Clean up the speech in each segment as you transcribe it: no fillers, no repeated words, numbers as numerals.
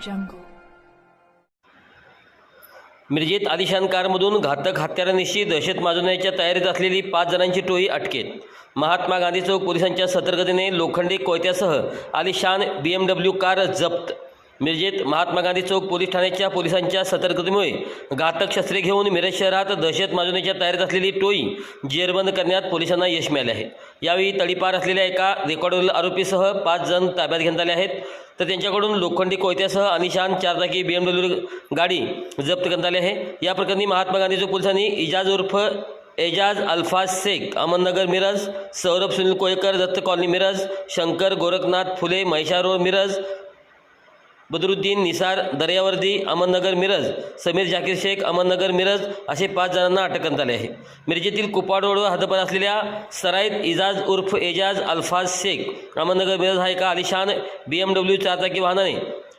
jungle. मिरजेत आलिशान कारमधून घातक हत्यारानिशी दहशत माजवण्याच्या तयारीत असलेली 5 जणांची टोळी अटकेत. महात्मा गांधी चौक पोलिसांच्या सतर्कतेने लोखंडी कोयत्यासह आलिशान BMW कार जप्त. मिरजेत महात्मा गांधी चौक पोलीस ठाण्याच्या पोलिसांच्या सतर्कतेमुळे घातक शस्त्रे घेऊन मिरज शहरात दहशत माजवण्याच्या तयारीत असलेली टोळी जेरबंद करण्यात पोलिसांना यश मिळाले आहे. यावेळी तडीपार असलेल्या एका रेकॉर्डवरील आरोपीसह 5 जण ताब्यात घेण्यात आले आहेत. तर त्यांच्याकडून लोखंडी कोयत्यासह आलिशान 4 चाकी BMW गाडी जप्त करण्यात आली आहे. या प्रकरणी महात्मा गांधी चौक पोलिसांनी इजाज उर्फ एजाज अल्फाज शेख, अहमदनगर मिरज, सौरभ सुनील कोळेकर, दत्त कॉलनी मिरज, शंकर गोरखनाथ फुले, म्हैसाळ रोड मिरज, बदरुद्दीन निसार दर्यावर्दी, अहमदनगर मिरज, समीर जाकीर शेख, अहमदनगर मिरज असे 5 जणांना अटक करण्यात आले आहे. मिरजेतील कुपाड रोडवर हद्दपार असलेल्या सराईत इजाज उर्फ एजाज अल्फाज शेख, अहमदनगर मिरज हा एका आलिशान BMW 4 चाकी वाहनाने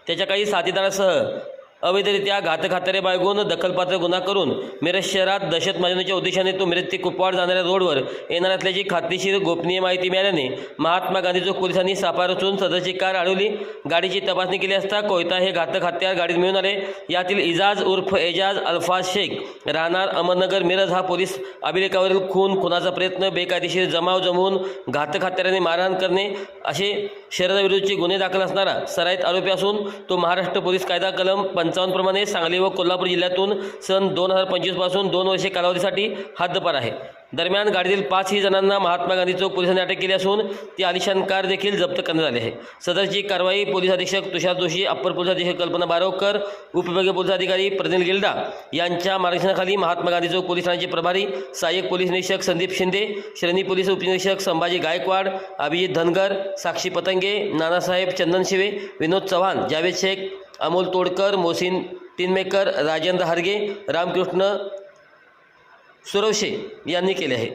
त्याच्या काही साथीदारासह अवैधरित्या घातक हत्यारे बाळगून दखलपात्र गुन्हा करून मिरज शहरात दहशत माजवण्याच्या उद्देशाने तो मिरज ते कुपवाड जाणाऱ्या रोडवर येणार असल्याची खात्रीशीर गोपनीय माहिती मिळाल्याने महात्मा गांधी चौक पोलिसांनी सापळा रचून सदरची कार अडवली. गाडीची तपासणी केली असता कोयता हे घातक हत्यार गाडीत मिळून आले. यातील इजाज उर्फ एजाज अल्फाज शेख राहणार अहमदनगर मिरज हा पोलीस अभिलेखावरील खून, खुनाचा प्रयत्न, बेकायदेशीर जमाव जमवून घातक हत्याराने मारहाण करणे असे शहराविरुद्धचे गुन्हे दाखल असणारा सराईत आरोपी असून तो महाराष्ट्र पोलीस कायदा कलम 55 प्रमाणे सांगली व कोल्हापूर जिल्ह्यातून सन 2025 पासून 2 वर्षे कालावधीसाठी हद्दपार आहे. दरम्यान गाडीतील 5 जणांना महात्मा गांधी चौक पोलिसांनी अटक केली असून ती आलिशान कार देखील जप्त करण्यात आली आहे. सदरची कारवाई पोलीस अधीक्षक तुषार जोशी, अप्पर पोलीस अधीक्षक कल्पना बारवकर, उपविभागीय पोलीस अधिकारी प्रनिल गिल्डा यांच्या मार्गदर्शनाखाली महात्मा गांधी चौक पोलीस ठाण्याचे प्रभारी सहाय्यक पोलीस निरीक्षक संदीप शिंदे, श्रेणी पोलीस उपनिरीक्षक संभाजी गायकवाड, अभिजित धनगर, साक्षी पतंगे, नानासाहेब चंदनशिवे, विनोद चव्हाण, जावेद शेख, अमोल तोडकर, मोहसिन टिनमेकर, राजेंद्र हरगे, रामकृष्ण सुरवशे यांनी केले आहे.